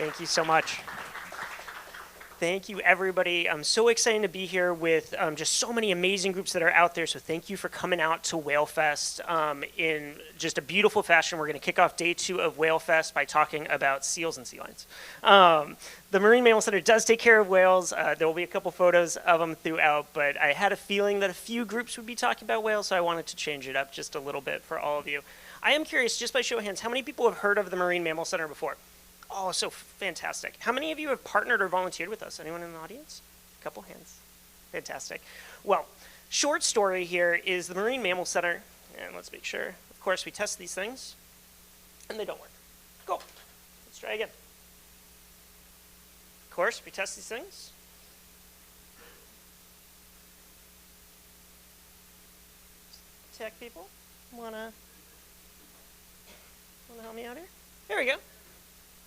Thank you so much. Thank you, everybody. I'm so excited to be here with just so many amazing groups that are out there. So thank you for coming out to Whale Fest in just a beautiful fashion. We're going to kick off day 2 of Whale Fest by talking about seals and sea lions. The Marine Mammal Center does take care of whales. There will be a couple photos of them throughout, but I had a feeling that a few groups would be talking about whales, so I wanted to change it up just a little bit for all of you. I am curious, just by show of hands, how many people have heard of the Marine Mammal Center before? Oh, so fantastic. How many of you have partnered or volunteered with us? Anyone in the audience? A couple hands. Fantastic. Well, short story here is the Marine Mammal Center, and let's make sure, of course, we test these things, and they don't work. Cool. Let's try again. Of course, we test these things. Tech people, wanna help me out here? There we go.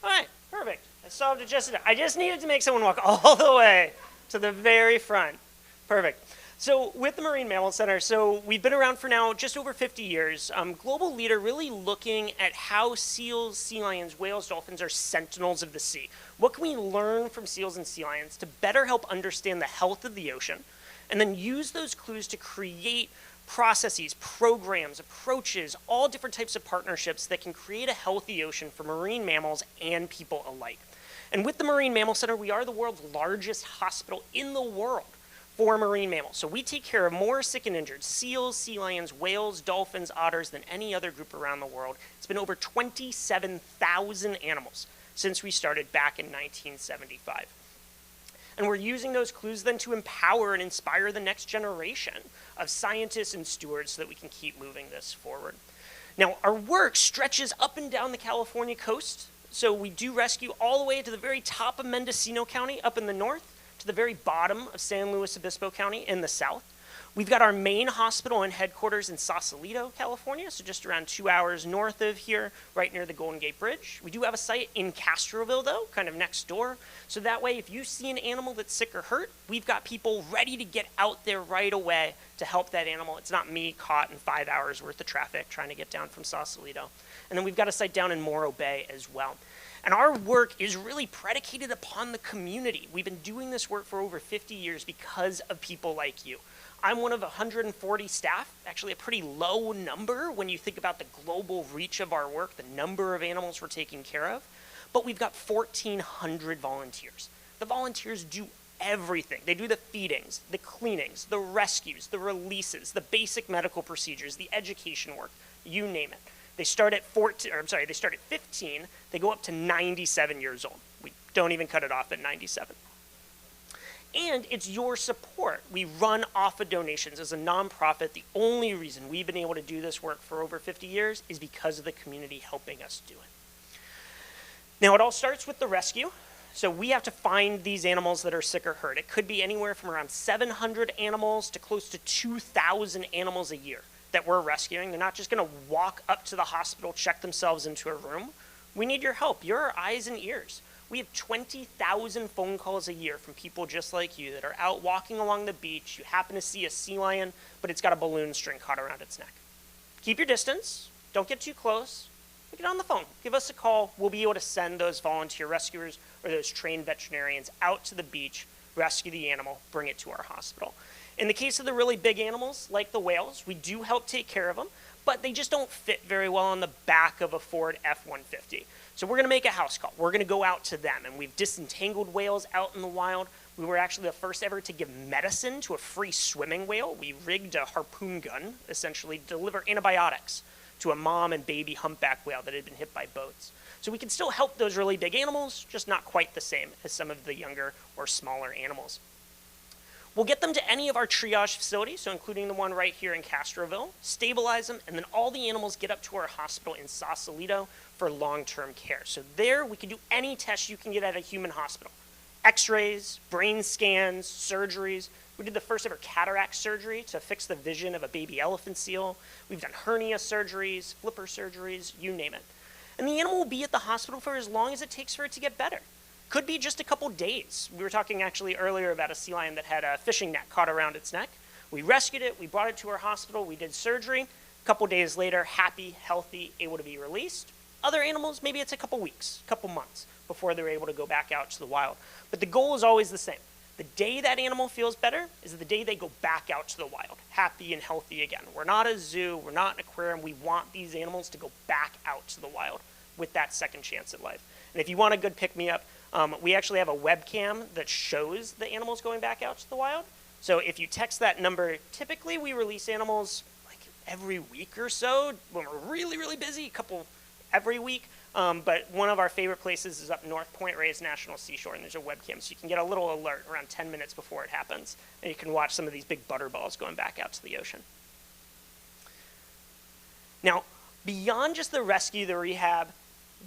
All right, perfect. I solved it just enough. I just needed to make someone walk all the way to the very front. Perfect. So with the Marine Mammal Center, so we've been around for now just over 50 years. Global leader really looking at how seals, sea lions, whales, dolphins are sentinels of the sea. What can we learn from seals and sea lions to better help understand the health of the ocean, and then use those clues to create processes, programs, approaches, all different types of partnerships that can create a healthy ocean for marine mammals and people alike. And with the Marine Mammal Center, we are the world's largest hospital in the world for marine mammals. So we take care of more sick and injured seals, sea lions, whales, dolphins, otters than any other group around the world. It's been over 27,000 animals since we started back in 1975. And we're using those clues then to empower and inspire the next generation of scientists and stewards so that we can keep moving this forward. Now, our work stretches up and down the California coast. So we do rescue all the way to the very top of Mendocino County up in the north, to the very bottom of San Luis Obispo County in the south. We've got our main hospital and headquarters in Sausalito, California, so just around 2 hours north of here, right near the Golden Gate Bridge. We do have a site in Castroville, though, kind of next door. So that way, if you see an animal that's sick or hurt, we've got people ready to get out there right away to help that animal. It's not me caught in 5 hours worth of traffic trying to get down from Sausalito. And then we've got a site down in Morro Bay as well. And our work is really predicated upon the community. We've been doing this work for over 50 years because of people like you. I'm one of 140 staff, actually a pretty low number when you think about the global reach of our work, the number of animals we're taking care of. But we've got 1,400 volunteers. The volunteers do everything. They do the feedings, the cleanings, the rescues, the releases, the basic medical procedures, the education work, you name it. They start at 15, they go up to 97 years old. We don't even cut it off at 97. And it's your support. We run off of donations as a nonprofit. The only reason we've been able to do this work for over 50 years is because of the community helping us do it. Now, it all starts with the rescue. So we have to find these animals that are sick or hurt. It could be anywhere from around 700 animals to close to 2,000 animals a year that we're rescuing. They're not just going to walk up to the hospital, check themselves into a room. We need your help. You're our eyes and ears. We have 20,000 phone calls a year from people just like you that are out walking along the beach. You happen to see a sea lion, but it's got a balloon string caught around its neck. Keep your distance. Don't get too close. Get on the phone. Give us a call. We'll be able to send those volunteer rescuers or those trained veterinarians out to the beach, rescue the animal, bring it to our hospital. In the case of the really big animals, like the whales, we do help take care of them, but they just don't fit very well on the back of a Ford F-150. So we're going to make a house call. We're going to go out to them, and we've disentangled whales out in the wild. We were actually the first ever to give medicine to a free swimming whale. We rigged a harpoon gun, essentially, to deliver antibiotics to a mom and baby humpback whale that had been hit by boats. So we can still help those really big animals, just not quite the same as some of the younger or smaller animals. We'll get them to any of our triage facilities, so including the one right here in Castroville, stabilize them, and then all the animals get up to our hospital in Sausalito for long-term care. So there, we can do any test you can get at a human hospital. X-rays, brain scans, surgeries. We did the first ever cataract surgery to fix the vision of a baby elephant seal. We've done hernia surgeries, flipper surgeries, you name it. And the animal will be at the hospital for as long as it takes for it to get better. Could be just a couple days. We were talking actually earlier about a sea lion that had a fishing net caught around its neck. We rescued it, we brought it to our hospital, we did surgery. A couple days later, happy, healthy, able to be released. Other animals, maybe it's a couple weeks, a couple months before they're able to go back out to the wild. But the goal is always the same. The day that animal feels better is the day they go back out to the wild, happy and healthy again. We're not a zoo, we're not an aquarium. We want these animals to go back out to the wild with that second chance at life. And if you want a good pick-me-up, we actually have a webcam that shows the animals going back out to the wild. So if you text that number, typically we release animals like every week or so when we're really, really busy, a couple every week. But one of our favorite places is up North Point Reyes National Seashore, and there's a webcam, so you can get a little alert around 10 minutes before it happens, and you can watch some of these big butterballs going back out to the ocean. Now, beyond just the rescue, the rehab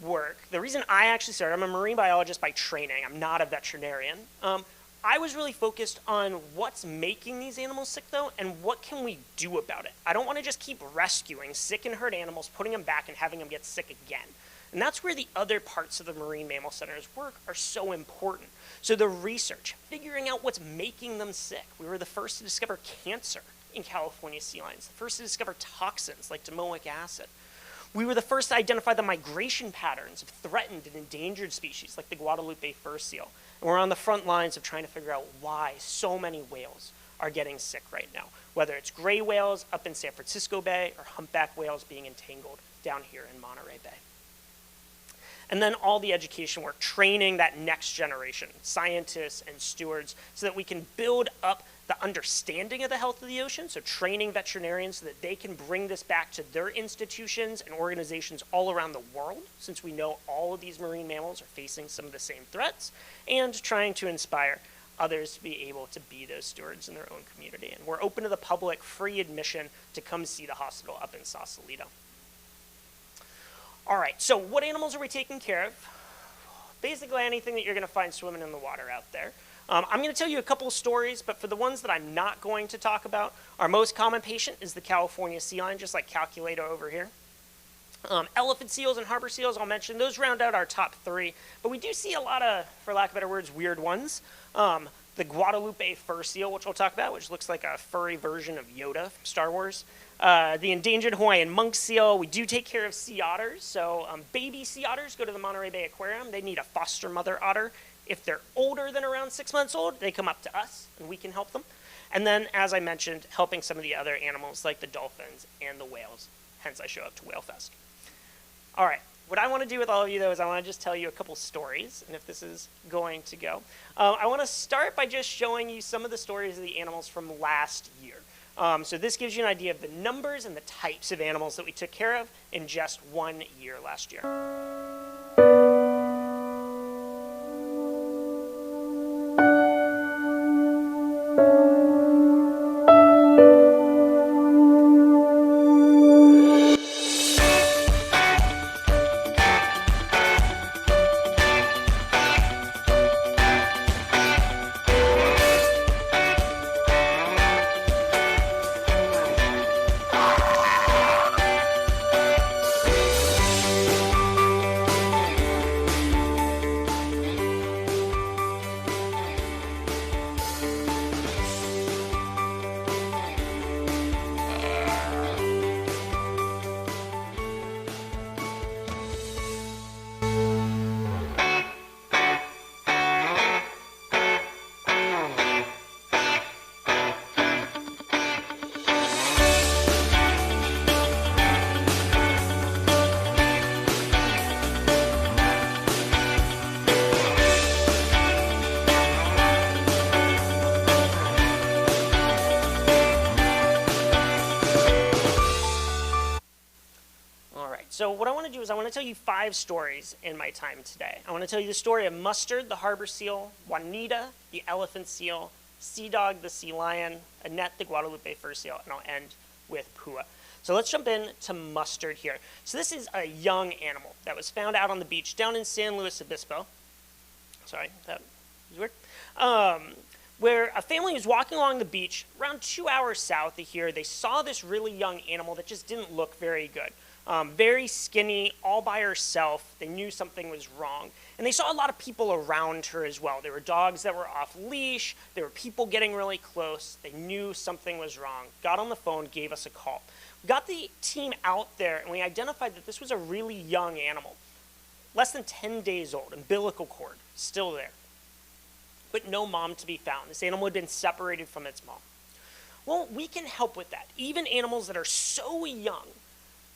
work, the reason I actually started, I'm a marine biologist by training, I'm not a veterinarian. I was really focused on what's making these animals sick, though, and what can we do about it. I don't want to just keep rescuing sick and hurt animals, putting them back, and having them get sick again. And that's where the other parts of the Marine Mammal Center's work are so important. So the research, figuring out what's making them sick. We were the first to discover cancer in California sea lions, the first to discover toxins like domoic acid. We were the first to identify the migration patterns of threatened and endangered species like the Guadalupe fur seal. And we're on the front lines of trying to figure out why so many whales are getting sick right now, whether it's gray whales up in San Francisco Bay or humpback whales being entangled down here in Monterey Bay. And then all the education work, training that next generation, scientists and stewards, so that we can build up the understanding of the health of the ocean, so training veterinarians so that they can bring this back to their institutions and organizations all around the world, since we know all of these marine mammals are facing some of the same threats, and trying to inspire others to be able to be those stewards in their own community. And we're open to the public, free admission to come see the hospital up in Sausalito. All right, so what animals are we taking care of? Basically anything that you're going to find swimming in the water out there. I'm going to tell you a couple of stories, but for the ones that I'm not going to talk about, our most common patient is the California sea lion, just like Calculator over here. Elephant seals and harbor seals, I'll mention. Those round out our top three, but we do see a lot of, for lack of better words, weird ones. The Guadalupe fur seal, which we'll talk about, which looks like a furry version of Yoda from Star Wars. The endangered Hawaiian monk seal. We do take care of sea otters. So baby sea otters go to the Monterey Bay Aquarium. They need a foster mother otter. If they're older than around 6 months old, they come up to us and we can help them. And then, as I mentioned, helping some of the other animals like the dolphins and the whales. Hence, I show up to Whale Fest. All right. What I want to do with all of you, though, is I want to just tell you a couple stories, and if this is going to go. I want to start by just showing you some of the stories of the animals from last year. So this gives you an idea of the numbers and the types of animals that we took care of in just 1 year last year. So what I want to do is I want to tell you 5 stories in my time today. I want to tell you the story of Mustard, the harbor seal, Juanita, the elephant seal, Sea Dog, the sea lion, Annette, the Guadalupe fur seal, and I'll end with Pua. So let's jump in to Mustard here. So this is a young animal that was found out on the beach down in San Luis Obispo. Sorry, that was weird. Where a family was walking along the beach around 2 hours south of here. They saw this really young animal that just didn't look very good. very skinny, all by herself. They knew something was wrong. And they saw a lot of people around her as well. There were dogs that were off leash. There were people getting really close. They knew something was wrong. Got on the phone, gave us a call. We got the team out there, and we identified that this was a really young animal. Less than 10 days old, umbilical cord, still there. But no mom to be found. This animal had been separated from its mom. Well, we can help with that. Even animals that are so young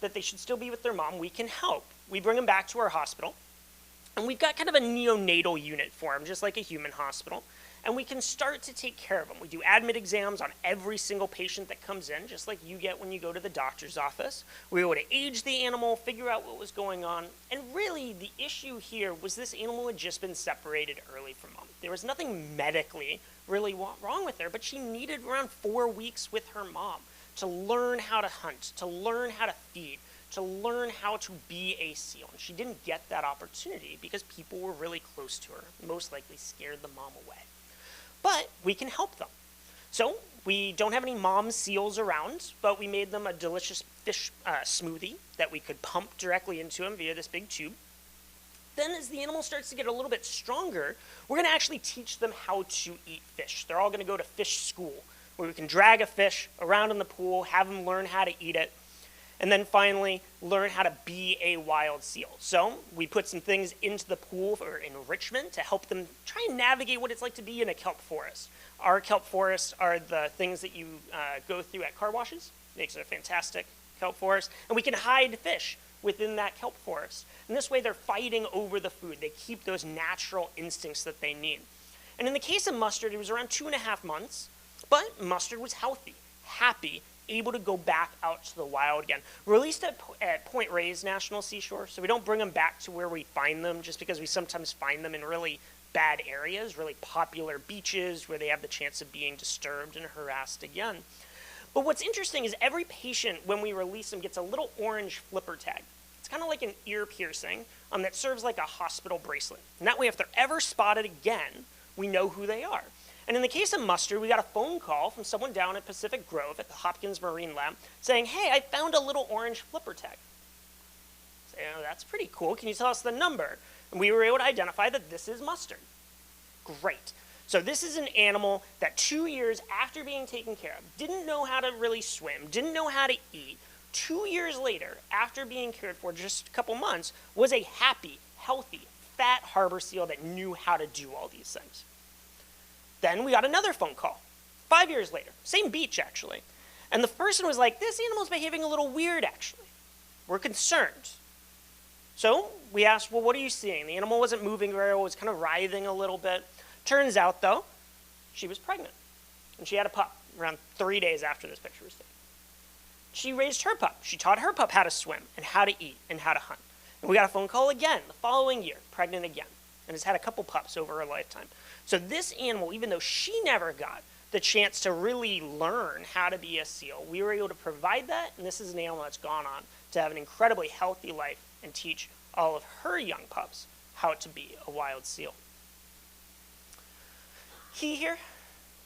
that they should still be with their mom, we can help. We bring them back to our hospital, and we've got kind of a neonatal unit for them, just like a human hospital, and we can start to take care of them. We do admit exams on every single patient that comes in, just like you get when you go to the doctor's office. We were able to age the animal, figure out what was going on, and really the issue here was this animal had just been separated early from mom. There was nothing medically really wrong with her, but she needed around 4 weeks with her mom to learn how to hunt, to learn how to feed, to learn how to be a seal. And she didn't get that opportunity because people were really close to her, most likely scared the mom away. But we can help them. So we don't have any mom seals around, but we made them a delicious fish smoothie that we could pump directly into them via this big tube. Then as the animal starts to get a little bit stronger, we're going to actually teach them how to eat fish. They're all going to go to fish school, where we can drag a fish around in the pool, have them learn how to eat it, and then finally learn how to be a wild seal. So we put some things into the pool for enrichment to help them try and navigate what it's like to be in a kelp forest. Our kelp forests are the things that you go through at car washes. Makes it a fantastic kelp forest. And we can hide fish within that kelp forest. And this way they're fighting over the food. They keep those natural instincts that they need. And in the case of Mustard, it was around 2.5 months. But Mustard was healthy, happy, able to go back out to the wild again. Released at Point Reyes National Seashore, so we don't bring them back to where we find them, just because we sometimes find them in really bad areas, really popular beaches where they have the chance of being disturbed and harassed again. But what's interesting is every patient, when we release them, gets a little orange flipper tag. It's kind of like an ear piercing that serves like a hospital bracelet. And that way, if they're ever spotted again, we know who they are. And in the case of Mustard, we got a phone call from someone down at Pacific Grove at the Hopkins Marine Lab saying, hey, I found a little orange flipper tag. So, that's pretty cool. Can you tell us the number? And we were able to identify that this is Mustard. Great. So this is an animal that 2 years after being taken care of, didn't know how to really swim, didn't know how to eat. 2 years later, after being cared for just a couple months, was a happy, healthy, fat harbor seal that knew how to do all these things. Then we got another phone call, 5 years later, same beach actually. And the person was like, this animal's behaving a little weird actually. We're concerned. So we asked, well, what are you seeing? The animal wasn't moving very well, was kind of writhing a little bit. Turns out though, she was pregnant. And she had a pup around 3 days after this picture was taken. She raised her pup. She taught her pup how to swim and how to eat and how to hunt. And we got a phone call again the following year, pregnant again, and has had a couple pups over her lifetime. So this animal, even though she never got the chance to really learn how to be a seal, we were able to provide that, and this is an animal that's gone on to have an incredibly healthy life and teach all of her young pups how to be a wild seal. Key here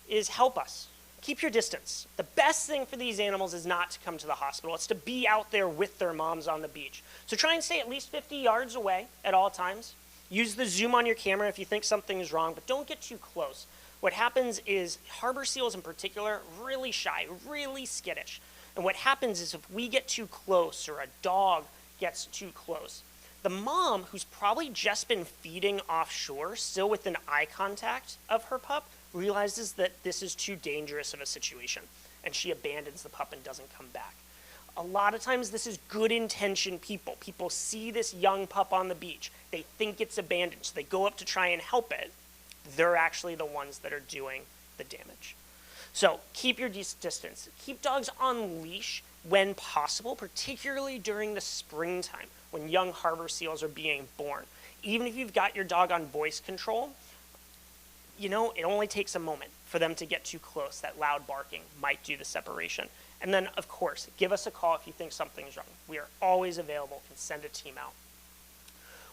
is help us. Keep your distance. The best thing for these animals is not to come to the hospital. It's to be out there with their moms on the beach. So try and stay at least 50 yards away at all times. Use the zoom on your camera if you think something is wrong, but don't get too close. What happens is harbor seals in particular, really shy, really skittish. And what happens is if we get too close or a dog gets too close, the mom, who's probably just been feeding offshore, still within eye contact of her pup, realizes that this is too dangerous of a situation, and she abandons the pup and doesn't come back. A lot of times this is good intentioned people. People see this young pup on the beach. They think it's abandoned, so they go up to try and help it. They're actually the ones that are doing the damage. So keep your distance. Keep dogs on leash when possible, particularly during the springtime when young harbor seals are being born. Even if you've got your dog on voice control, it only takes a moment for them to get too close. That loud barking might do the separation. And then, of course, give us a call if you think something's wrong. We are always available and send a team out.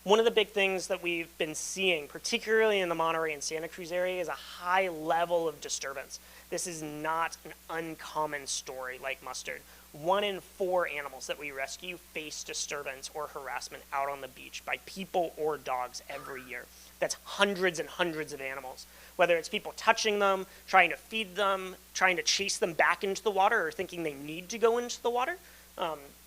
One of the big things that we've been seeing, particularly in the Monterey and Santa Cruz area, is a high level of disturbance. This is not an uncommon story like mustard. 1 in 4 animals that we rescue face disturbance or harassment out on the beach by people or dogs every year. That's hundreds and hundreds of animals. Whether it's people touching them, trying to feed them, trying to chase them back into the water, or thinking they need to go into the water.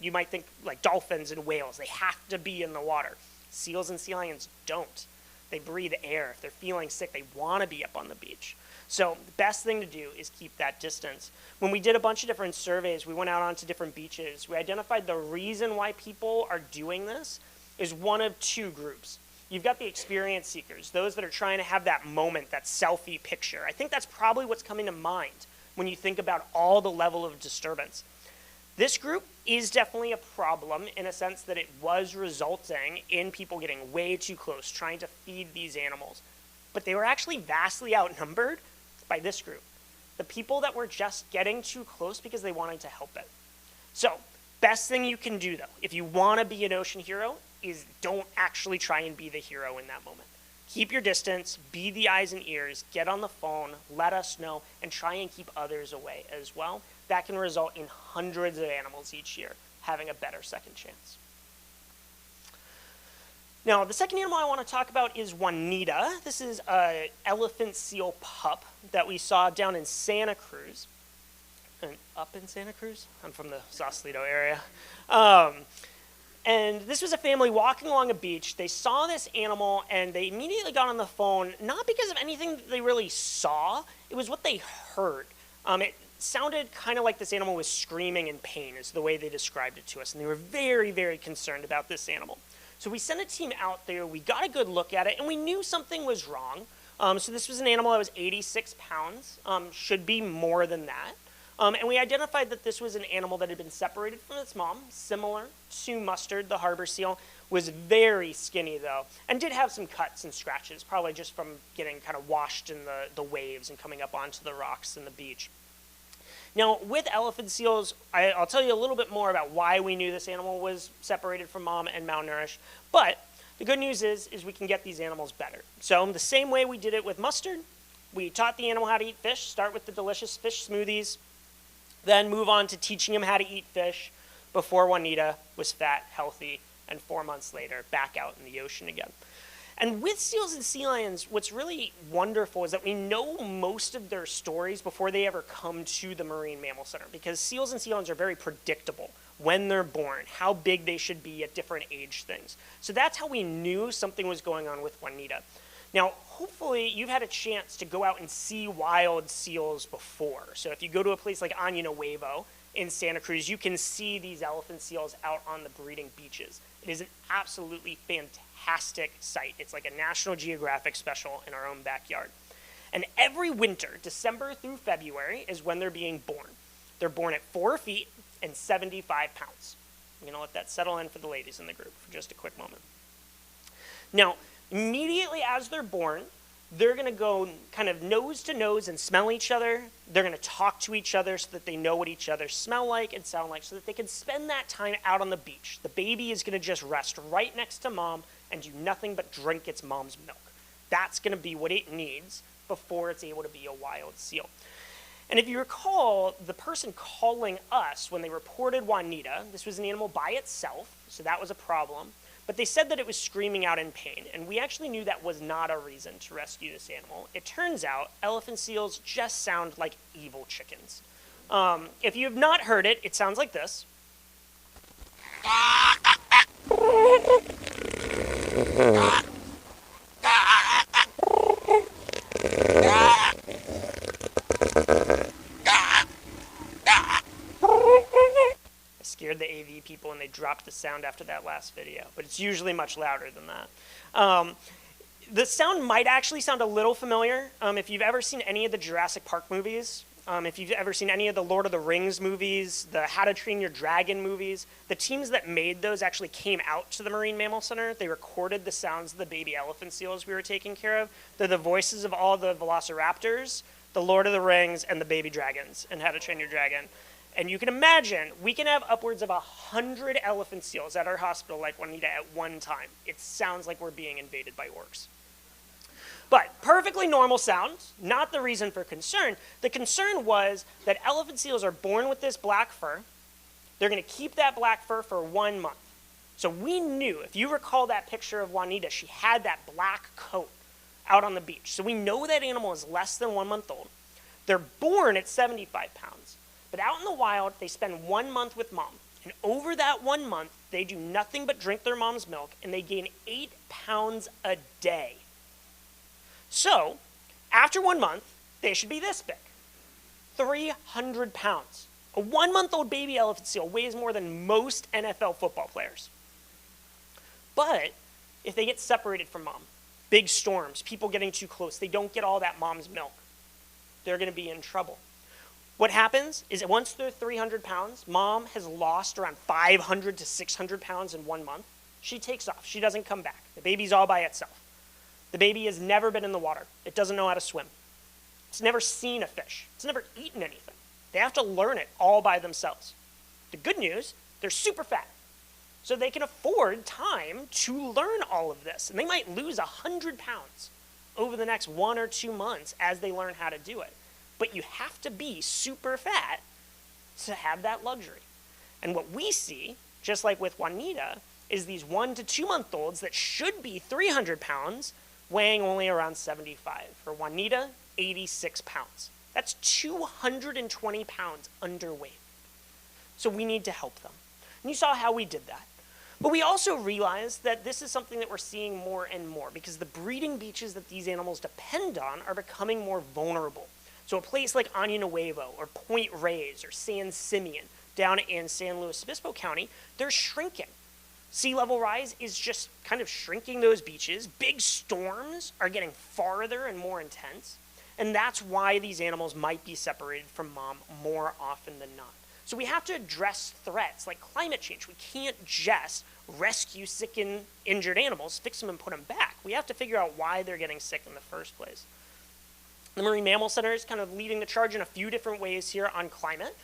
You might think like dolphins and whales, they have to be in the water. Seals and sea lions don't. They breathe air. If they're feeling sick, they want to be up on the beach. So the best thing to do is keep that distance. When we did a bunch of different surveys, we went out onto different beaches. We identified the reason why people are doing this is one of 2 groups. You've got the experience seekers, those that are trying to have that moment, that selfie picture. I think that's probably what's coming to mind when you think about all the level of disturbance. This group is definitely a problem in a sense that it was resulting in people getting way too close, trying to feed these animals. But they were actually vastly outnumbered by this group. The people that were just getting too close because they wanted to help it. So, best thing you can do though, if you want to be an ocean hero, is don't actually try and be the hero in that moment. Keep your distance, be the eyes and ears, get on the phone, let us know, and try and keep others away as well. That can result in hundreds of animals each year having a better second chance. Now, the second animal I want to talk about is Juanita. This is an elephant seal pup that we saw down in Santa Cruz. And up in Santa Cruz? I'm from the Sausalito area. And this was a family walking along a beach. They saw this animal, and they immediately got on the phone, not because of anything that they really saw. It was what they heard. It sounded kind of like this animal was screaming in pain, is the way they described it to us. And they were very, very concerned about this animal. So we sent a team out there. We got a good look at it, and we knew something was wrong. So this was an animal that was 86 pounds, should be more than that. And we identified that this was an animal that had been separated from its mom, similar to Mustard, the harbor seal, was very skinny though, and did have some cuts and scratches, probably just from getting kind of washed in the waves and coming up onto the rocks in the beach. Now, with elephant seals, I'll tell you a little bit more about why we knew this animal was separated from mom and malnourished, but the good news is we can get these animals better. So the same way we did it with Mustard, we taught the animal how to eat fish, start with the delicious fish smoothies, then move on to teaching him how to eat fish before Juanita was fat, healthy, and 4 months later, back out in the ocean again. And with seals and sea lions, what's really wonderful is that we know most of their stories before they ever come to the Marine Mammal Center, because seals and sea lions are very predictable when they're born, how big they should be at different age things. So that's how we knew something was going on with Juanita. Now, hopefully you've had a chance to go out and see wild seals before. So if you go to a place like Año Nuevo in Santa Cruz, you can see these elephant seals out on the breeding beaches. It is an absolutely fantastic sight. It's like a National Geographic special in our own backyard. And every winter, December through February, is when they're being born. They're born at 4 feet and 75 pounds. I'm going to let that settle in for the ladies in the group for just a quick moment. Now, immediately as they're born, they're going to go kind of nose to nose and smell each other. They're going to talk to each other so that they know what each other smell like and sound like, so that they can spend that time out on the beach. The baby is going to just rest right next to mom and do nothing but drink its mom's milk. That's going to be what it needs before it's able to be a wild seal. And if you recall, the person calling us when they reported Juanita, this was an animal by itself, so that was a problem. But they said that it was screaming out in pain, and we actually knew that was not a reason to rescue this animal. It turns out elephant seals just sound like evil chickens. If you have not heard it, it sounds like this. Scared the AV people and they dropped the sound after that last video, but it's usually much louder than that. The sound might actually sound a little familiar. If you've ever seen any of the Jurassic Park movies, if you've ever seen any of the Lord of the Rings movies, the How to Train Your Dragon movies, the teams that made those actually came out to the Marine Mammal Center. They recorded the sounds of the baby elephant seals we were taking care of. They're the voices of all the velociraptors, the Lord of the Rings, and the baby dragons in How to Train Your Dragon. And you can imagine, we can have upwards of 100 elephant seals at our hospital like Juanita at one time. It sounds like we're being invaded by orcs. But perfectly normal sounds, not the reason for concern. The concern was that elephant seals are born with this black fur. They're going to keep that black fur for 1 month. So we knew, if you recall that picture of Juanita, she had that black coat out on the beach. So we know that animal is less than 1 month old. They're born at 75 pounds. But out in the wild, they spend 1 month with mom. And over that 1 month, they do nothing but drink their mom's milk, and they gain 8 pounds a day. So, after 1 month, they should be this big, 300 pounds. A 1 month old baby elephant seal weighs more than most NFL football players. But if they get separated from mom, big storms, people getting too close, they don't get all that mom's milk, they're going to be in trouble. What happens is that once they're 300 pounds, mom has lost around 500 to 600 pounds in 1 month. She takes off. She doesn't come back. The baby's all by itself. The baby has never been in the water. It doesn't know how to swim. It's never seen a fish. It's never eaten anything. They have to learn it all by themselves. The good news, they're super fat. So they can afford time to learn all of this. And they might lose 100 pounds over the next 1 or 2 months as they learn how to do it. But you have to be super fat to have that luxury. And what we see, just like with Juanita, is these 1 to 2 month olds that should be 300 pounds weighing only around 75. For Juanita, 86 pounds. That's 220 pounds underweight. So we need to help them. And you saw how we did that. But we also realized that this is something that we're seeing more and more because the breeding beaches that these animals depend on are becoming more vulnerable. So a place like Año Nuevo or Point Reyes or San Simeon down in San Luis Obispo County, they're shrinking. Sea level rise is just kind of shrinking those beaches. Big storms are getting farther and more intense. And that's why these animals might be separated from mom more often than not. So we have to address threats like climate change. We can't just rescue sick and injured animals, fix them and put them back. We have to figure out why they're getting sick in the first place. The Marine Mammal Center is kind of leading the charge in a few different ways here on climate.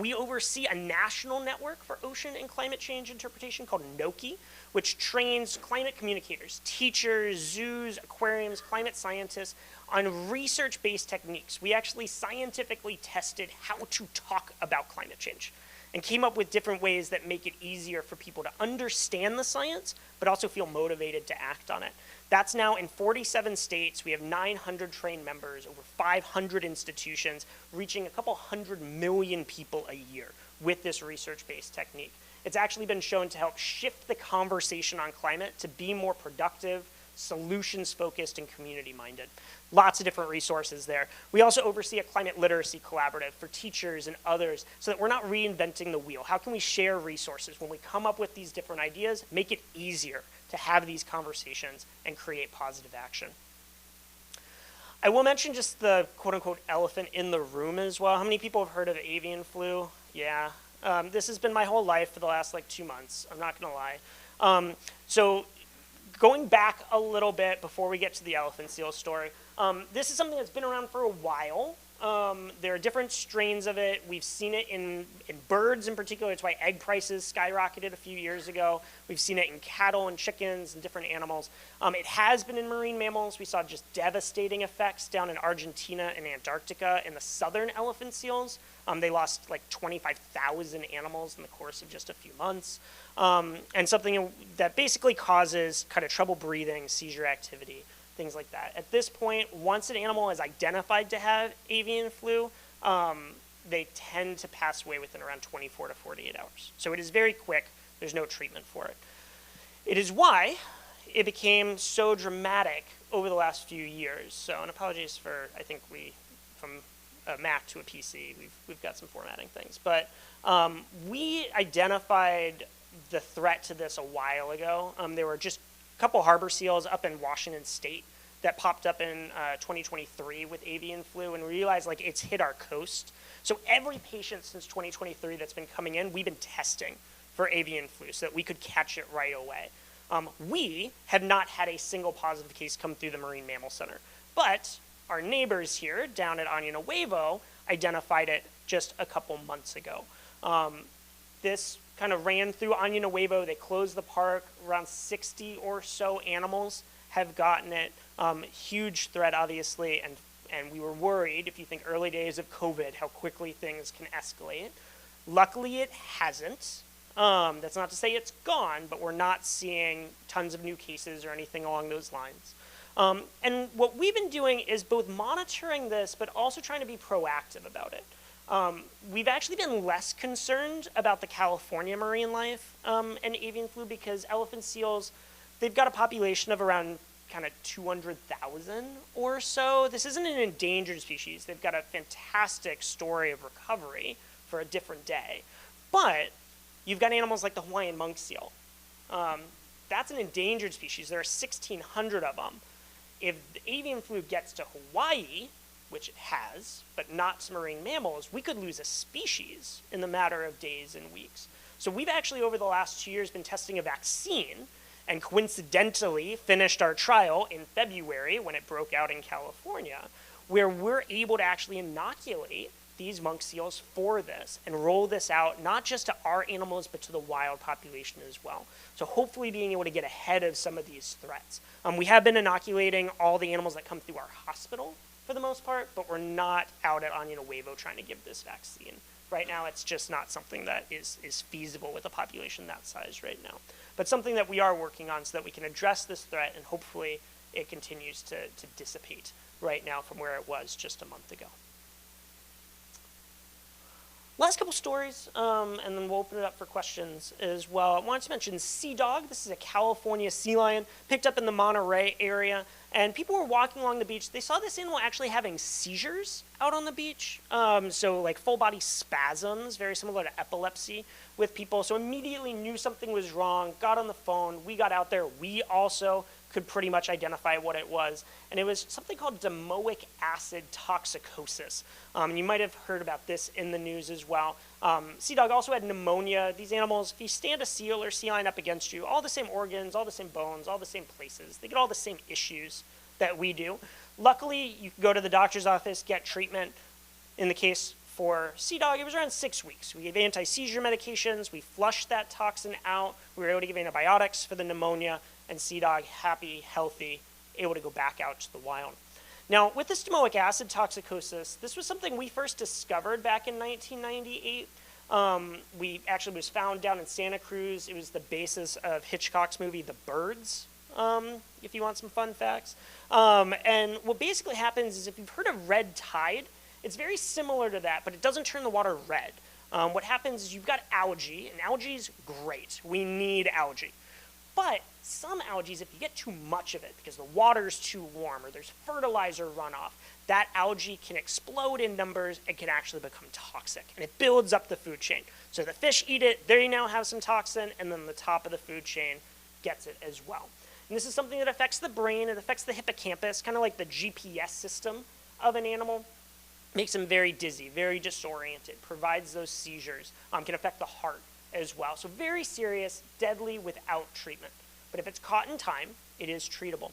We oversee a national network for ocean and climate change interpretation called NOCI, which trains climate communicators, teachers, zoos, aquariums, climate scientists on research-based techniques. We actually scientifically tested how to talk about climate change and came up with different ways that make it easier for people to understand the science, but also feel motivated to act on it. That's now in 47 states. We have 900 trained members, over 500 institutions, reaching a couple 100 million people a year with this research-based technique. It's actually been shown to help shift the conversation on climate to be more productive, solutions-focused, and community-minded. Lots of different resources there. We also oversee a climate literacy collaborative for teachers and others so that we're not reinventing the wheel. How can we share resources when we come up with these different ideas, make it easier to have these conversations and create positive action? I will mention just the quote-unquote elephant in the room as well. How many people have heard of avian flu? Yeah. This has been my whole life for the last 2 months. I'm not going to lie. So going back a little bit before we get to the elephant seal story, this is something that's been around for a while. There are different strains of it. We've seen it in birds in particular. It's why egg prices skyrocketed a few years ago. We've seen it in cattle and chickens and different animals. It has been in marine mammals. We saw just devastating effects down in Argentina and Antarctica in the southern elephant seals. They lost 25,000 animals in the course of just a few months. And something that basically causes kind of trouble breathing, seizure activity, things like that. At this point, once an animal is identified to have avian flu, they tend to pass away within around 24 to 48 hours. So it is very quick. There's no treatment for it. It is why it became so dramatic over the last few years. So, and apologies for, I think from a Mac to a PC, we've got some formatting things. But we identified the threat to this a while ago. There were just a couple harbor seals up in Washington State that popped up in 2023 with avian flu, and we realized it's hit our coast. So every patient since 2023 that's been coming in, we've been testing for avian flu so that we could catch it right away. We have not had a single positive case come through the Marine Mammal Center, but our neighbors here down at Año Nuevo identified it just a couple months ago. This kind of ran through Año Nuevo. They closed the park. Around 60 or so animals have gotten it. Huge threat, obviously, and we were worried, if you think early days of COVID, how quickly things can escalate. Luckily, it hasn't. That's not to say it's gone, but we're not seeing tons of new cases or anything along those lines. And what we've been doing is both monitoring this, but also trying to be proactive about it. We've actually been less concerned about the California marine life and avian flu because elephant seals, they've got a population of around kind of 200,000 or so. This isn't an endangered species. They've got a fantastic story of recovery for a different day. But you've got animals like the Hawaiian monk seal. That's an endangered species. There are 1,600 of them. If the avian flu gets to Hawaii, which it has, but not to marine mammals, we could lose a species in the matter of days and weeks. So we've actually, over the last 2 years, been testing a vaccine, and coincidentally finished our trial in February when it broke out in California, where we're able to actually inoculate these monk seals for this and roll this out not just to our animals but to the wild population as well. So hopefully being able to get ahead of some of these threats. We have been inoculating all the animals that come through our hospital for the most part, but we're not out at Año Nuevo trying to give this vaccine. Right now it's just not something that is feasible with a population that size right now. But something that we are working on so that we can address this threat and hopefully it continues to dissipate right now from where it was just a month ago. Last couple stories, and then we'll open it up for questions as well. I wanted to mention Sea Dog. This is a California sea lion picked up in the Monterey area. And people were walking along the beach. They saw this animal actually having seizures out on the beach. So like full body spasms, very similar to epilepsy with people. So immediately knew something was wrong, got on the phone. We got out there. We also could pretty much identify what it was. And it was something called domoic acid toxicosis. You might have heard about this in the news as well. Sea Dog also had pneumonia. These animals, if you stand a seal or sea lion up against you, all the same organs, all the same bones, all the same places. They get all the same issues that we do. Luckily, you can go to the doctor's office, get treatment. In the case for Sea Dog, it was around 6 weeks. We gave anti-seizure medications. We flushed that toxin out. We were able to give antibiotics for the pneumonia, and Sea Dog, happy, healthy, able to go back out to the wild. Now, with this domoic acid toxicosis, this was something we first discovered back in 1998. We actually was found down in Santa Cruz. It was the basis of Hitchcock's movie, The Birds, if you want some fun facts. And what basically happens is if you've heard of red tide, it's very similar to that, but it doesn't turn the water red. What happens is you've got algae, and algae's great. We need algae. But some algae, if you get too much of it because the water's too warm or there's fertilizer runoff, that algae can explode in numbers and can actually become toxic. And it builds up the food chain. So the fish eat it, they now have some toxin, and then the top of the food chain gets it as well. And this is something that affects the brain, it affects the hippocampus, kind of like the GPS system of an animal. Makes them very dizzy, very disoriented, provides those seizures, can affect the heart as well. So very serious, deadly without treatment. But if it's caught in time, it is treatable.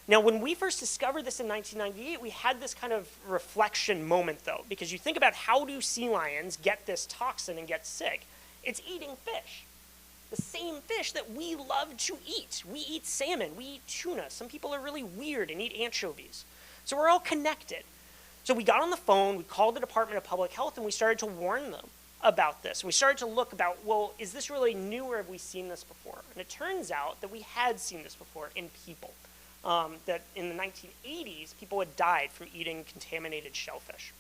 Now, when we first discovered this in 1998, we had this kind of reflection moment, though, because you think about how do sea lions get this toxin and get sick? It's eating fish. The same fish that we love to eat. We eat salmon, we eat tuna. Some people are really weird and eat anchovies. So we're all connected. So we got on the phone, we called the Department of Public Health, and we started to warn them about this. We started to look about, well, is this really new or have we seen this before? And it turns out that we had seen this before in people. That in the 1980s, people had died from eating contaminated shellfish.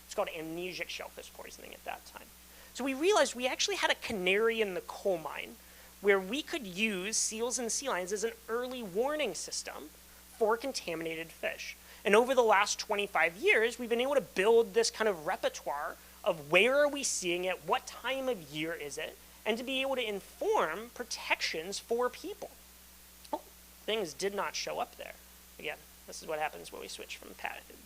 It's called amnesic shellfish poisoning at that time. So we realized we actually had a canary in the coal mine where we could use seals and sea lions as an early warning system for contaminated fish. And over the last 25 years, we've been able to build this kind of repertoire of where are we seeing it, what time of year is it, and to be able to inform protections for people. Oh, things did not show up there. Again, this is what happens when we switch from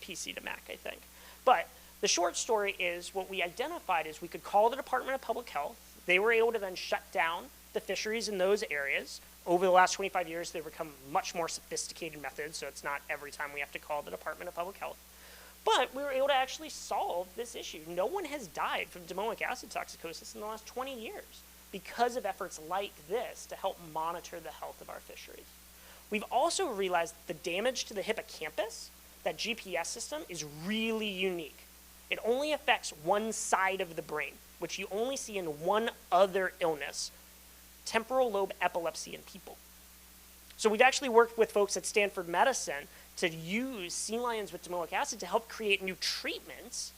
PC to Mac, I think. But the short story is what we identified is we could call the Department of Public Health. They were able to then shut down the fisheries in those areas. Over the last 25 years, they've become much more sophisticated methods, so it's not every time we have to call the Department of Public Health. But we were able to actually solve this issue. No one has died from domoic acid toxicosis in the last 20 years because of efforts like this to help monitor the health of our fisheries. We've also realized the damage to the hippocampus, that GPS system, is really unique. It only affects one side of the brain, which you only see in one other illness, temporal lobe epilepsy in people. So we've actually worked with folks at Stanford Medicine to use sea lions with domoic acid to help create new treatments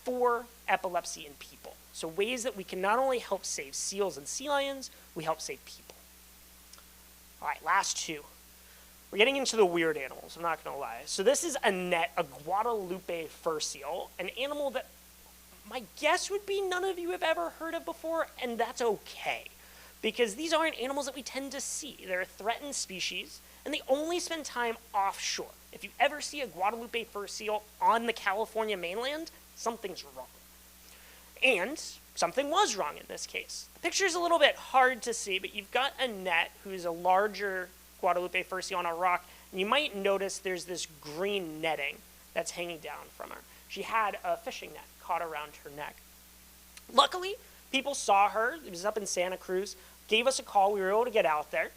for epilepsy in people. So ways that we can not only help save seals and sea lions, we help save people. All right, last two. We're getting into the weird animals, I'm not gonna lie. So this is Annette, a Guadalupe fur seal, an animal that my guess would be none of you have ever heard of before, and that's okay. Because these aren't animals that we tend to see. They're a threatened species, and they only spend time offshore. If you ever see a Guadalupe fur seal on the California mainland, something's wrong. And something was wrong in this case. The picture's a little bit hard to see, but you've got Annette, who's a larger Guadalupe fur seal on a rock, and you might notice there's this green netting that's hanging down from her. She had a fishing net caught around her neck. Luckily, people saw her. It was up in Santa Cruz, gave us a call. We were able to get out there,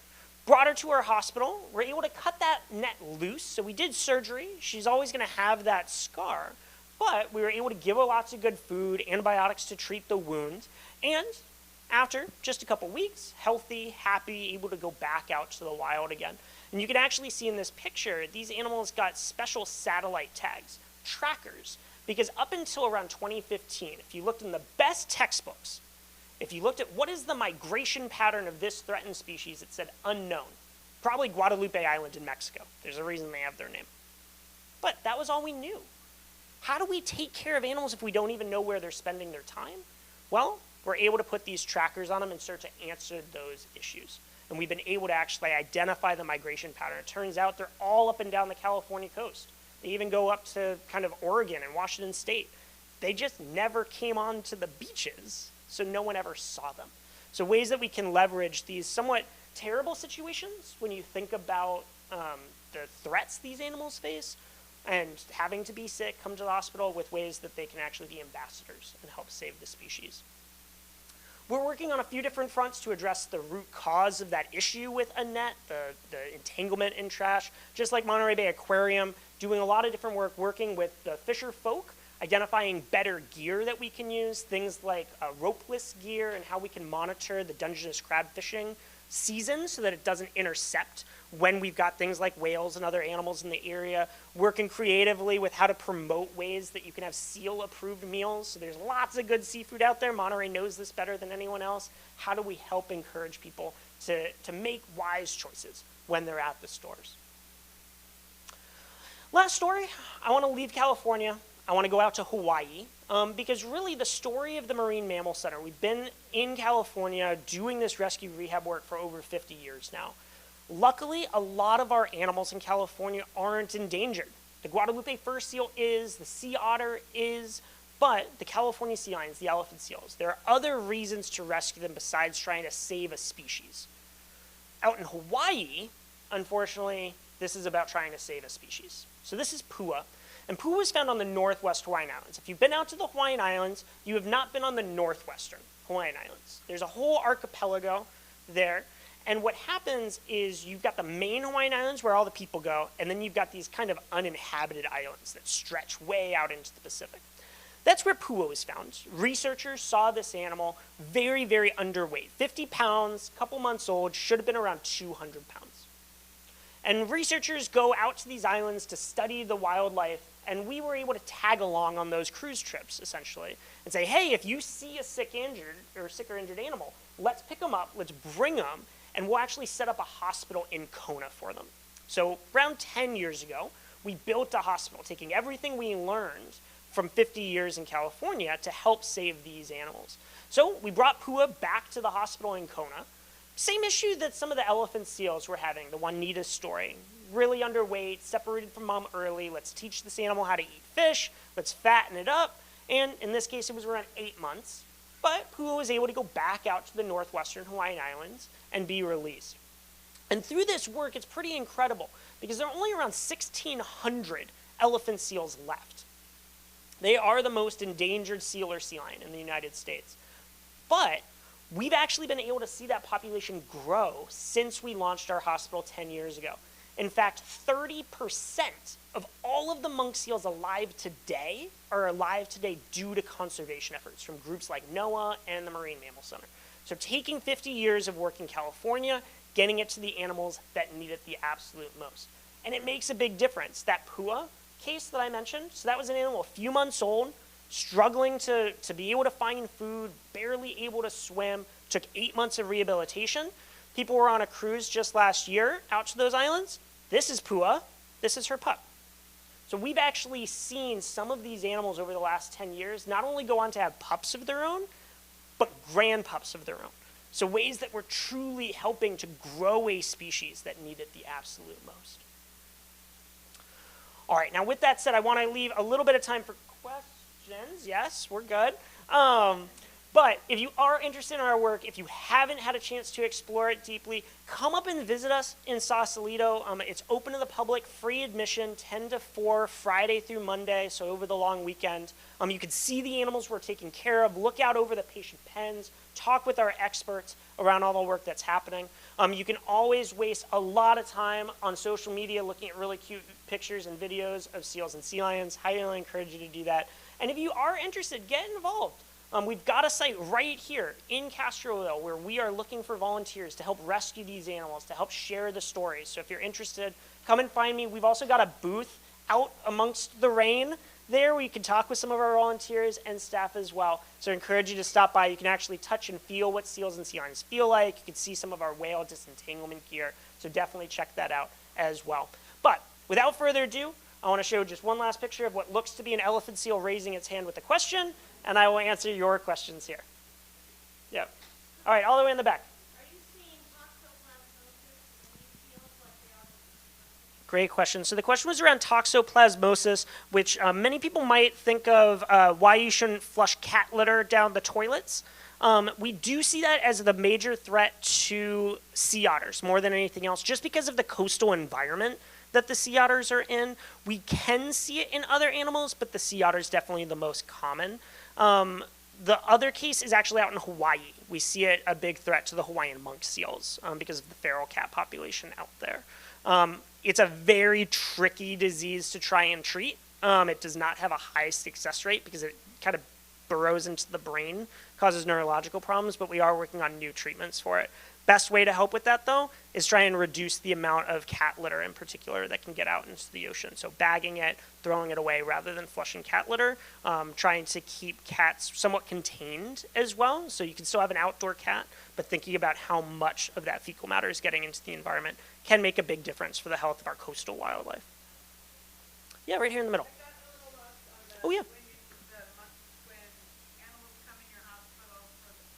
brought her to our hospital. We were able to cut that net loose, so we did surgery. She's always going to have that scar, but we were able to give her lots of good food, antibiotics to treat the wound, and after just a couple weeks, healthy, happy, able to go back out to the wild again. And you can actually see in this picture, these animals got special satellite tags, trackers, because up until around 2015, if you looked in the best textbooks, if you looked at what is the migration pattern of this threatened species, it said unknown. Probably Guadalupe Island in Mexico. There's a reason they have their name. But that was all we knew. How do we take care of animals if we don't even know where they're spending their time? Well, we're able to put these trackers on them and start to answer those issues. And we've been able to actually identify the migration pattern. It turns out they're all up and down the California coast. They even go up to kind of Oregon and Washington State. They just never came onto the beaches, so no one ever saw them. So ways that we can leverage these somewhat terrible situations when you think about the threats these animals face and having to be sick, come to the hospital, with ways that they can actually be ambassadors and help save the species. We're working on a few different fronts to address the root cause of that issue with Annette, the entanglement in trash. Just like Monterey Bay Aquarium, doing a lot of different work, working with the fisher folk, identifying better gear that we can use, things like ropeless gear and how we can monitor the Dungeness crab fishing season so that it doesn't intercept when we've got things like whales and other animals in the area, working creatively with how to promote ways that you can have seal-approved meals. So there's lots of good seafood out there. Monterey knows this better than anyone else. How do we help encourage people to make wise choices when they're at the stores? Last story, I want to leave California. I want to go out to Hawaii because really the story of the Marine Mammal Center, we've been in California doing this rescue rehab work for over 50 years now. Luckily, a lot of our animals in California aren't endangered. The Guadalupe fur seal is, the sea otter is, but the California sea lions, the elephant seals, there are other reasons to rescue them besides trying to save a species. Out in Hawaii, unfortunately, this is about trying to save a species. So this is pua. And pua is found on the northwest Hawaiian Islands. If you've been out to the Hawaiian Islands, you have not been on the northwestern Hawaiian Islands. There's a whole archipelago there. And what happens is you've got the main Hawaiian Islands where all the people go, and then you've got these kind of uninhabited islands that stretch way out into the Pacific. That's where pua was found. Researchers saw this animal very, very underweight. 50 pounds, a couple months old, should have been around 200 pounds. And researchers go out to these islands to study the wildlife, and we were able to tag along on those cruise trips, essentially, and say, hey, if you see a sick or injured animal, let's pick them up, let's bring them, and we'll actually set up a hospital in Kona for them. So around 10 years ago, we built a hospital, taking everything we learned from 50 years in California to help save these animals. So we brought pua back to the hospital in Kona. Same issue that some of the elephant seals were having, the Juanita story. Really underweight, separated from mom early. Let's teach this animal how to eat fish. Let's fatten it up. And in this case, it was around 8 months. But pua was able to go back out to the northwestern Hawaiian Islands and be released. And through this work, it's pretty incredible because there are only around 1,600 elephant seals left. They are the most endangered seal or sea lion in the United States. But we've actually been able to see that population grow since we launched our hospital 10 years ago. In fact, 30% of all of the monk seals alive today are alive today due to conservation efforts from groups like NOAA and the Marine Mammal Center. So taking 50 years of work in California, getting it to the animals that need it the absolute most. And it makes a big difference. That Pua case that I mentioned, so that was an animal a few months old, struggling to be able to find food, barely able to swim, took 8 months of rehabilitation. People were on a cruise just last year out to those islands. This is Pua, this is her pup. So we've actually seen some of these animals over the last 10 years not only go on to have pups of their own, but grandpups of their own. So ways that we're truly helping to grow a species that need it the absolute most. All right, now with that said, I want to leave a little bit of time for questions. Yes, we're good. But if you are interested in our work, if you haven't had a chance to explore it deeply, come up and visit us in Sausalito. It's open to the public, free admission, 10 to 4, Friday through Monday, so over the long weekend. You can see the animals we're taking care of, look out over the patient pens, talk with our experts around all the work that's happening. You can always waste a lot of time on social media looking at really cute pictures and videos of seals and sea lions. Highly encourage you to do that. And if you are interested, get involved. We've got a site right here in Castroville where we are looking for volunteers to help rescue these animals, to help share the stories. So if you're interested, come and find me. We've also got a booth out amongst the rain there where you can talk with some of our volunteers and staff as well. So I encourage you to stop by. You can actually touch and feel what seals and sea lions feel like. You can see some of our whale disentanglement gear. So definitely check that out as well. But without further ado, I want to show just one last picture of what looks to be an elephant seal raising its hand with a question, and I will answer your questions here. Yep. All right, all the way in the back. Are you seeing toxoplasmosis in these seals like they are in the Great question. So the question was around toxoplasmosis, which many people might think of why you shouldn't flush cat litter down the toilets. We do see that as the major threat to sea otters more than anything else, just because of the coastal environment that the sea otters are in. We can see it in other animals, but the sea otter is definitely the most common. The other case is actually out in Hawaii. We see it a big threat to the Hawaiian monk seals because of the feral cat population out there. It's a very tricky disease to try and treat. It does not have a high success rate because it kind of burrows into the brain, causes neurological problems, but we are working on new treatments for it. Best way to help with that, though, is try and reduce the amount of cat litter in particular that can get out into the ocean. So bagging it, throwing it away rather than flushing cat litter, trying to keep cats somewhat contained as well. So you can still have an outdoor cat, but thinking about how much of that fecal matter is getting into the environment can make a big difference for the health of our coastal wildlife. Yeah, right here in the middle. I got a little lost on the, Oh, yeah. when animals come in your hospital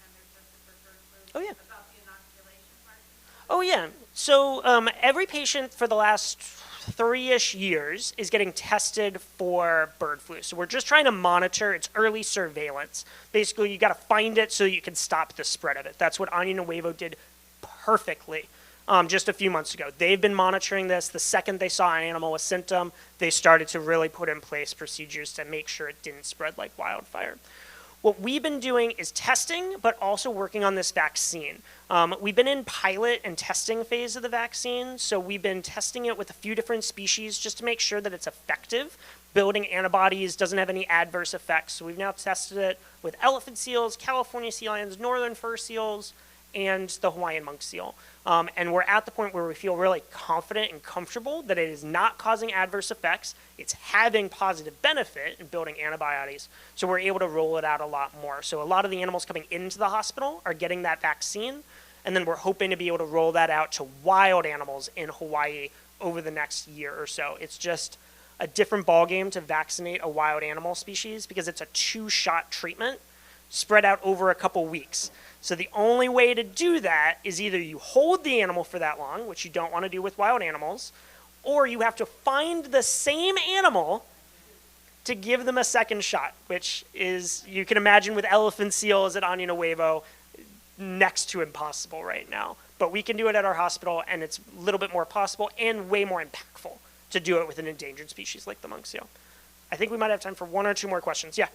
and they're tested for bird flu. Oh, yeah. About the inoculation part. Oh, yeah. So every patient for the last 3-ish years is getting tested for bird flu. So we're just trying to monitor its early surveillance. Basically, you got to find it so you can stop the spread of it. That's what Anya Nuevo did perfectly just a few months ago. They've been monitoring this. The second they saw an animal with symptom, they started to really put in place procedures to make sure it didn't spread like wildfire. What we've been doing is testing, but also working on this vaccine. We've been in pilot and testing phase of the vaccine, so we've been testing it with a few different species just to make sure that it's effective. Building antibodies, doesn't have any adverse effects. So we've now tested it with elephant seals, California sea lions, northern fur seals, and the Hawaiian monk seal. And we're at the point where we feel really confident and comfortable that it is not causing adverse effects. It's having positive benefit in building antibodies. So we're able to roll it out a lot more. So a lot of the animals coming into the hospital are getting that vaccine. And then we're hoping to be able to roll that out to wild animals in Hawaii over the next year or so. It's just a different ballgame to vaccinate a wild animal species because it's a 2-shot treatment spread out over a couple weeks. So the only way to do that is either you hold the animal for that long, which you don't want to do with wild animals, or you have to find the same animal to give them a second shot, which is, you can imagine with elephant seals at Anya Nuevo, next to impossible right now. But we can do it at our hospital, and it's a little bit more possible and way more impactful to do it with an endangered species like the monk seal. I think we might have time for one or two more questions. Yeah.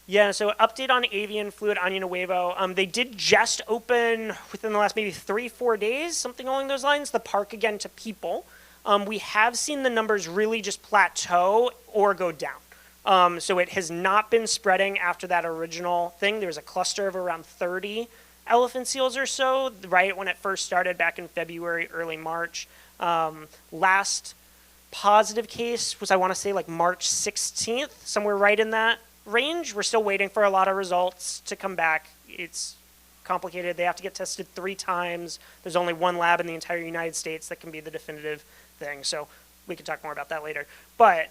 Yeah, so update on avian flu at Año Nuevo. They did just open within the last maybe 3-4 days, something along those lines, the park again to people. We have seen the numbers really just plateau or go down. So it has not been spreading after that original thing. There was a cluster of around 30 elephant seals or so, right when it first started back in February, early March. Last positive case was, I want to say, like March 16th, somewhere right in that range. We're still waiting for a lot of results to come back. It's complicated. They have to get tested 3 times. There's only one lab in the entire United States that can be the definitive thing. So we can talk more about that later. But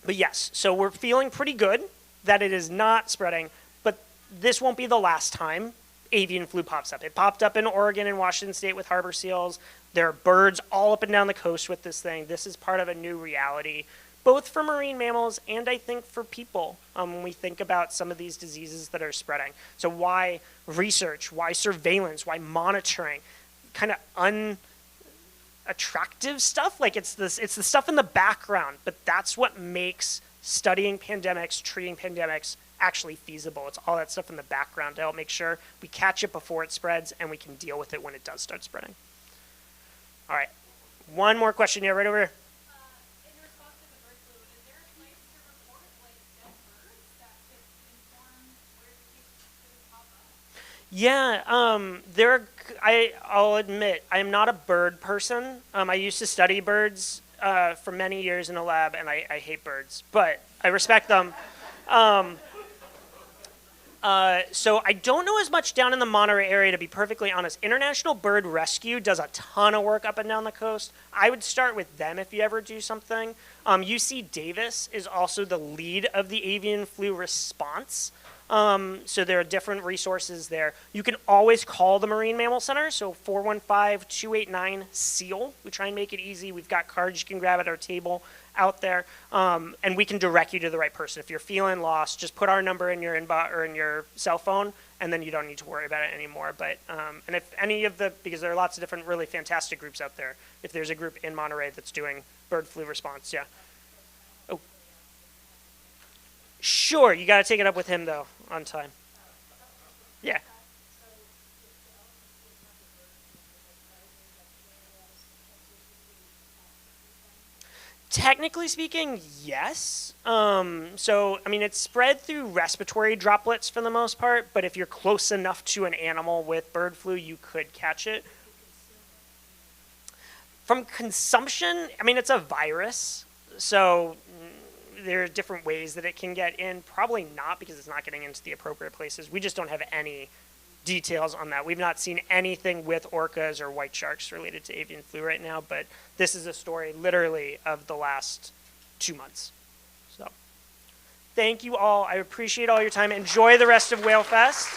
yes, so we're feeling pretty good that it is not spreading, but this won't be the last time avian flu pops up. It popped up in Oregon and Washington State with harbor seals. There are birds all up and down the coast with this thing. This is part of a new reality, both for marine mammals and I think for people when we think about some of these diseases that are spreading. So why research, why surveillance, why monitoring, kind of unattractive stuff? Like it's the stuff in the background, but that's what makes studying pandemics, treating pandemics actually feasible. It's all that stuff in the background to help make sure we catch it before it spreads and we can deal with it when it does start spreading. All right, one more question here, right over here. Yeah, I'll admit, I am not a bird person. I used to study birds for many years in a lab, and I hate birds, but I respect them. So I don't know as much down in the Monterey area, to be perfectly honest. International Bird Rescue does a ton of work up and down the coast. I would start with them if you ever do something. UC Davis is also the lead of the avian flu response. So there are different resources there. You can always call the Marine Mammal Center, so 415-289-SEAL. We try and make it easy. We've got cards you can grab at our table out there, and we can direct you to the right person. If you're feeling lost, just put our number in your inbox or in your cell phone, and then you don't need to worry about it anymore. But and if any of because there are lots of different really fantastic groups out there. If there's a group in Monterey that's doing bird flu response, yeah. Oh, sure. You got to take it up with him though on time. Yeah. Technically speaking, yes. So, I mean, it's spread through respiratory droplets for the most part, but if you're close enough to an animal with bird flu, you could catch it. From consumption, I mean, it's a virus, so there are different ways that it can get in. Probably not because it's not getting into the appropriate places. We just don't have any details on that. We've not seen anything with orcas or white sharks related to avian flu right now, but this is a story literally of the last 2 months. So thank you all. I appreciate all your time. Enjoy the rest of Whale Fest.